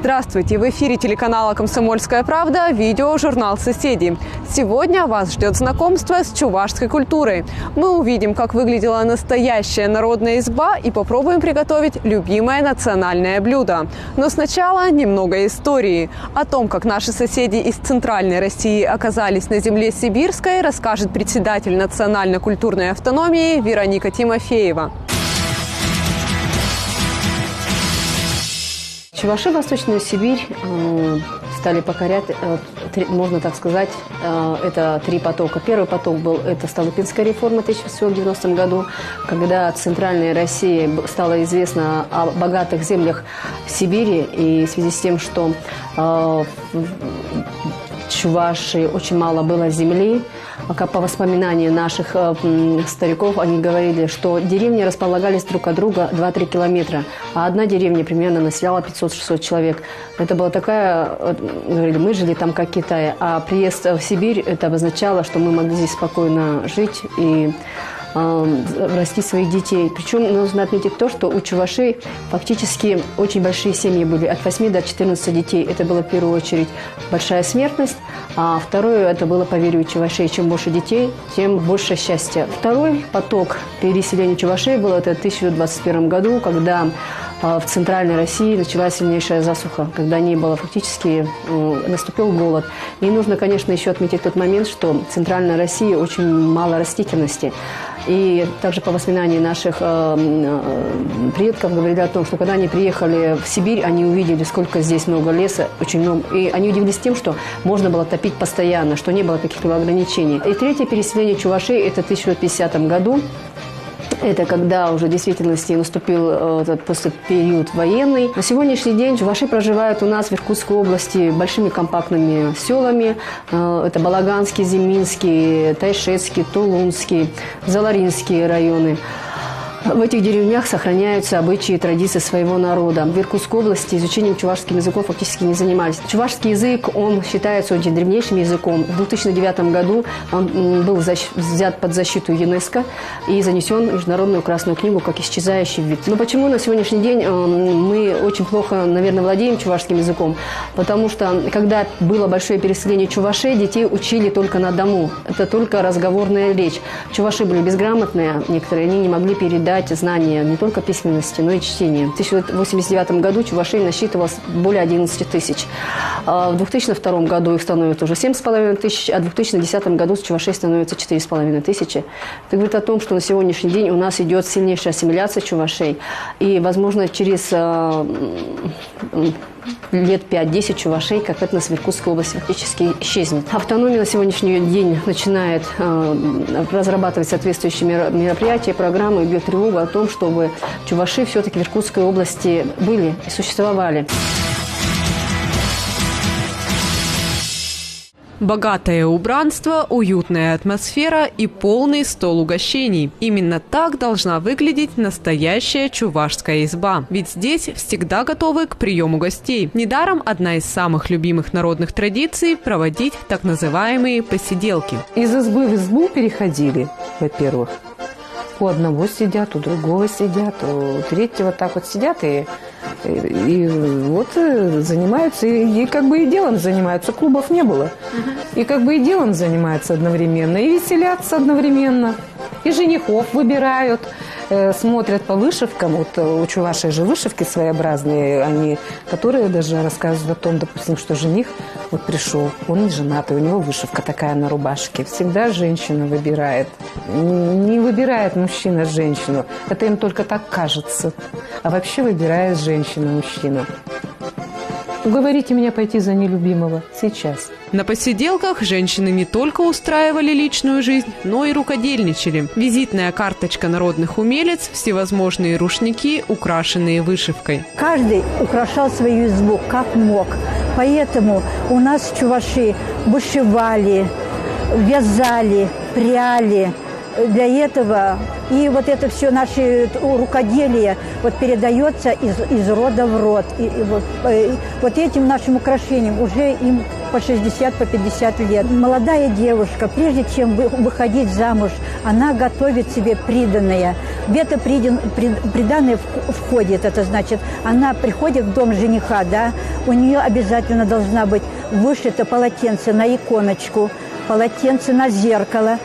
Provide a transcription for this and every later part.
Здравствуйте! В эфире телеканала «Комсомольская правда» видеожурнал «Соседи». Сегодня вас ждет знакомство с чувашской культурой. Мы увидим, как выглядела настоящая народная изба и попробуем приготовить любимое национальное блюдо. Но сначала немного истории. О том, как наши соседи из Центральной России оказались на земле сибирской, расскажет председатель национально-культурной автономии Вероника Тимофеева. Чуваши, Восточную Сибирь стали покорять, можно так сказать, это три потока. Первый поток был, это Столыпинская реформа в 1790 году, когда Центральная Россия стала известна о богатых землях Сибири, и в связи с тем, что Чуваши очень мало было земли. Как по воспоминаниям наших стариков, они говорили, что деревни располагались друг от друга 2-3 километра, а одна деревня примерно населяла 500-600 человек. Это была такая, говорили, мы жили там как Китай, а приезд в Сибирь, это обозначало, что мы могли здесь спокойно жить и расти своих детей. Причем нужно отметить то, что у чувашей фактически очень большие семьи были, от 8 до 14 детей. Это была в первую очередь большая смертность, а второе, это было поверье у чувашей. Чем больше детей, тем больше счастья. Второй поток переселения чувашей был это в 1921 году, когда в Центральной России началась сильнейшая засуха, когда не было фактически, наступил голод. И нужно, конечно, еще отметить тот момент, что в Центральной России очень мало растительности. И также по воспоминаниям наших предков говорили о том, что когда они приехали в Сибирь, они увидели, сколько здесь много леса, очень много. И они удивились тем, что можно было топить постоянно, что не было каких-либо ограничений. И третье переселение чувашей – это в 1950 году. Это когда уже в действительности наступил после период военный. На сегодняшний день чуваши проживают у нас в Иркутской области большими компактными селами. Это Балаганский, Зиминский, Тайшетский, Тулунский, Заларинские районы. В этих деревнях сохраняются обычаи и традиции своего народа. В Иркутской области изучением чувашских языков фактически не занимались. Чувашский язык, он считается очень древнейшим языком. В 2009 году он был взят под защиту ЮНЕСКО и занесен в Международную Красную книгу как исчезающий вид. Но почему на сегодняшний день мы очень плохо, наверное, владеем чувашским языком? Потому что, когда было большое переселение чувашей, детей учили только на дому. Это только разговорная речь. Чуваши были безграмотные, некоторые, они не могли передать знания не только письменности, но и чтения. В 1989 году чувашей насчитывалось более 11 тысяч. В 2002 году их становится уже 7,5 тысяч, а в 2010 году чувашей становится 4,5 тысячи. Это говорит о том, что на сегодняшний день у нас идет сильнейшая ассимиляция чувашей. И, возможно, через лет 5-10 чувашей, как это в Иркутской области, фактически исчезнет. Автономия на сегодняшний день начинает разрабатывать соответствующие мероприятия, программы и бьет тревогу о том, чтобы чуваши все-таки в Иркутской области были и существовали. Богатое убранство, уютная атмосфера и полный стол угощений. Именно так должна выглядеть настоящая чувашская изба. Ведь здесь всегда готовы к приему гостей. Недаром одна из самых любимых народных традиций – проводить так называемые посиделки. Из избы в избу переходили, во-первых. У одного сидят, у другого сидят, у третьего так вот сидят и вот занимаются, и как бы и делом занимаются. Клубов не было. И как бы и делом занимаются одновременно, и веселятся одновременно. И женихов выбирают, смотрят по вышивкам. Вот у чувашей же вышивки своеобразные, они, которые даже рассказывают о том, допустим, что жених вот пришел, он не женатый, у него вышивка такая на рубашке. Всегда женщина выбирает. Не выбирает мужчина женщину. Это им только так кажется. А вообще выбирает женщина мужчину. Уговорите меня пойти за нелюбимого сейчас. На посиделках женщины не только устраивали личную жизнь, но и рукодельничали. Визитная карточка народных умелец, всевозможные рушники, украшенные вышивкой. Каждый украшал свою избу как мог. Поэтому у нас чуваши вышивали, вязали, пряли. Для этого и вот это все наше рукоделие вот передается из рода в род. И вот этим нашим украшением уже им по 60, по 50 лет. Молодая девушка, прежде чем выходить замуж, она готовит себе приданое. Где-то приданое входит, это значит, она приходит в дом жениха, да, у нее обязательно должна быть вышито полотенце на иконочку, полотенце на зеркало,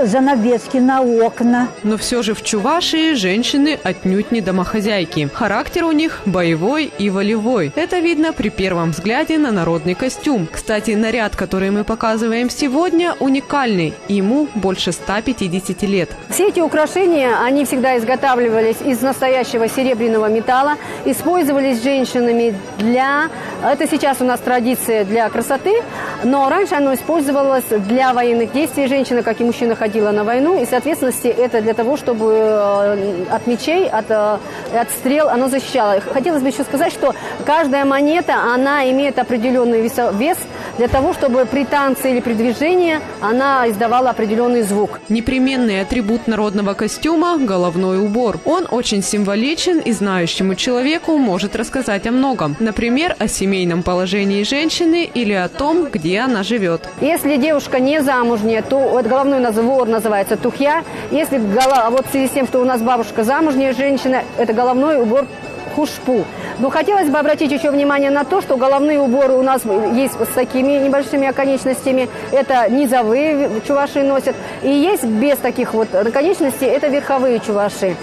занавески на окна. Но все же в Чувашии женщины отнюдь не домохозяйки. Характер у них боевой и волевой. Это видно при первом взгляде на народный костюм. Кстати, наряд, который мы показываем сегодня, уникальный. Ему больше 150 лет. Все эти украшения, они всегда изготавливались из настоящего серебряного металла, использовались женщинами для... Это сейчас у нас традиция для красоты, но раньше оно использовалось для военных действий. Женщина, как и мужчина, ходила на войну, и, соответственно, это для того, чтобы от мечей, от стрел оно защищало. Хотелось бы еще сказать, что каждая монета, она имеет определенный вес для того, чтобы при танце или при движении она издавала определенный звук. Непременный атрибут народного костюма – головной убор. Он очень символичен и знающему человеку может рассказать о многом. Например, о семейном положении женщины или о том, где она живет. Если девушка не замужняя, то головной убор называется тухья. Если вот в связи с тем, что у нас бабушка замужняя женщина, это головной убор хушпу. Но хотелось бы обратить еще внимание на то, что головные уборы у нас есть с такими небольшими оконечностями. Это низовые чуваши носят. И есть без таких вот оконечностей, это верховые чуваши.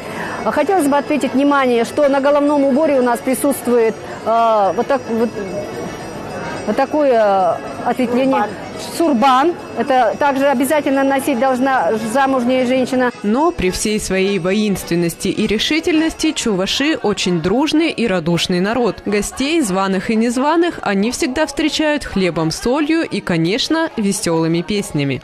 Хотелось бы отметить внимание, что на головном уборе у нас присутствует вот такое ответвление. Сурбан. Это также обязательно носить должна замужняя женщина. Но при всей своей воинственности и решительности чуваши очень дружный и радушный народ. Гостей, званых и незваных, они всегда встречают хлебом, солью и, конечно, веселыми песнями.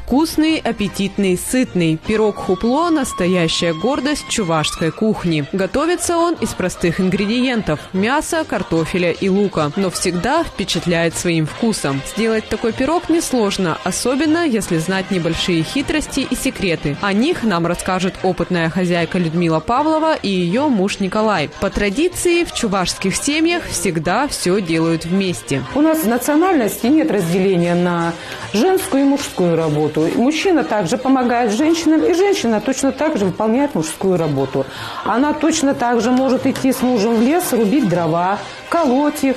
Вкусный, аппетитный, сытный. Пирог хупло – настоящая гордость чувашской кухни. Готовится он из простых ингредиентов – мяса, картофеля и лука. Но всегда впечатляет своим вкусом. Сделать такой пирог несложно, особенно если знать небольшие хитрости и секреты. О них нам расскажет опытная хозяйка Людмила Павлова и ее муж Николай. По традиции в чувашских семьях всегда все делают вместе. У нас в национальности нет разделения на женскую и мужскую работу. Мужчина также помогает женщинам, и женщина точно так же выполняет мужскую работу. Она точно так же может идти с мужем в лес, рубить дрова, колоть их.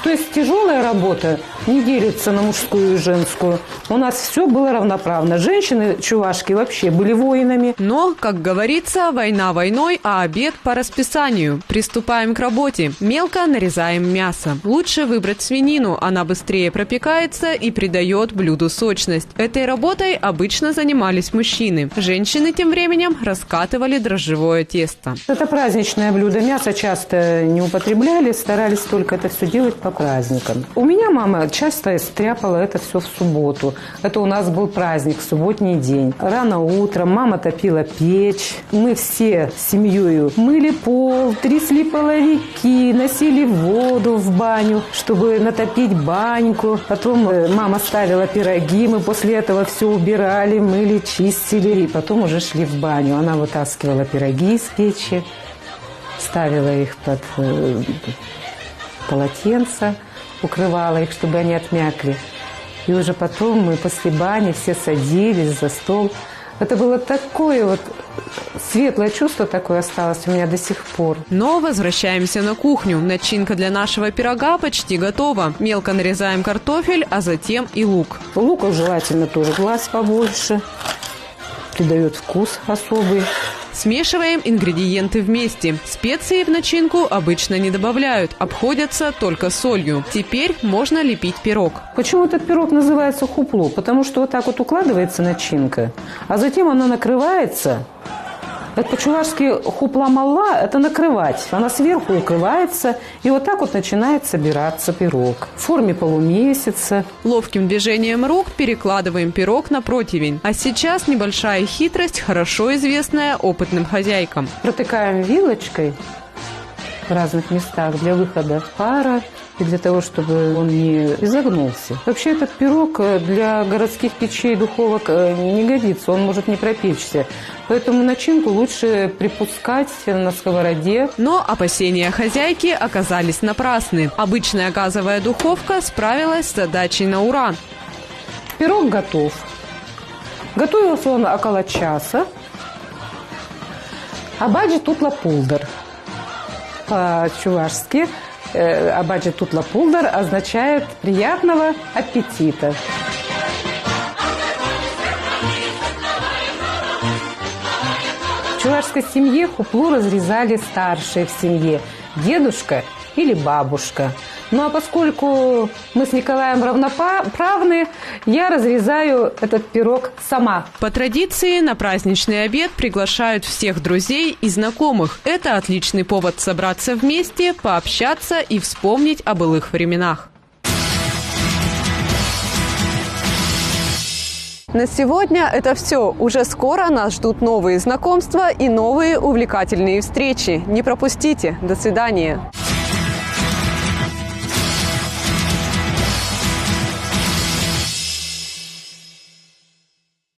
То есть тяжелая работа не делится на мужскую и женскую. У нас все было равноправно. Женщины чувашки вообще были воинами. Но, как говорится, война войной, а обед по расписанию. Приступаем к работе. Мелко нарезаем мясо. Лучше выбрать свинину. Она быстрее пропекается и придает блюду сочность. Этой работой обычно занимались мужчины. Женщины тем временем раскатывали дрожжевое тесто. Это праздничное блюдо. Мясо часто не употребляли, старались только это все делать по праздникам. У меня мама часто стряпала это все в субботу. Это у нас был праздник, субботний день. Рано утром мама топила печь. Мы все с семьей мыли пол, трясли половики, носили воду в баню, чтобы натопить баньку. Потом мама ставила пироги, мы после этого все убирали, мыли, чистили. И потом уже шли в баню. Она вытаскивала пироги из печи, ставила их под полотенца, укрывала их, чтобы они отмякли. И уже потом мы после бани все садились за стол. Это было такое вот светлое чувство, такое осталось у меня до сих пор. Но возвращаемся на кухню. Начинка для нашего пирога почти готова. Мелко нарезаем картофель, а затем и лук. Лука желательно тоже глаз побольше. Придает вкус особый. Смешиваем ингредиенты вместе. Специи в начинку обычно не добавляют, обходятся только солью. Теперь можно лепить пирог. Почему этот пирог называется хупло? Потому что вот так вот укладывается начинка, а затем она накрывается Это по-чувашски хупла-малла – это накрывать. Она сверху укрывается, и вот так вот начинает собираться пирог. В форме полумесяца. Ловким движением рук перекладываем пирог на противень. А сейчас небольшая хитрость, хорошо известная опытным хозяйкам. Протыкаем вилочкой в разных местах для выхода пара и для того, чтобы он не изогнулся. Вообще этот пирог для городских печей, духовок не годится, он может не пропечься. Поэтому начинку лучше припускать на сковороде. Но опасения хозяйки оказались напрасны. Обычная газовая духовка справилась с задачей на ура. Пирог готов. Готовился он около часа. Абаджи тутла пулдар. По-чувашски абаджи тутла пулдар означает «приятного аппетита». В чувашской семье хуплу разрезали старшие в семье – дедушка или бабушка. Ну а поскольку мы с Николаем равноправны, я разрезаю этот пирог сама. По традиции на праздничный обед приглашают всех друзей и знакомых. Это отличный повод собраться вместе, пообщаться и вспомнить о былых временах. На сегодня это все. Уже скоро нас ждут новые знакомства и новые увлекательные встречи. Не пропустите. До свидания.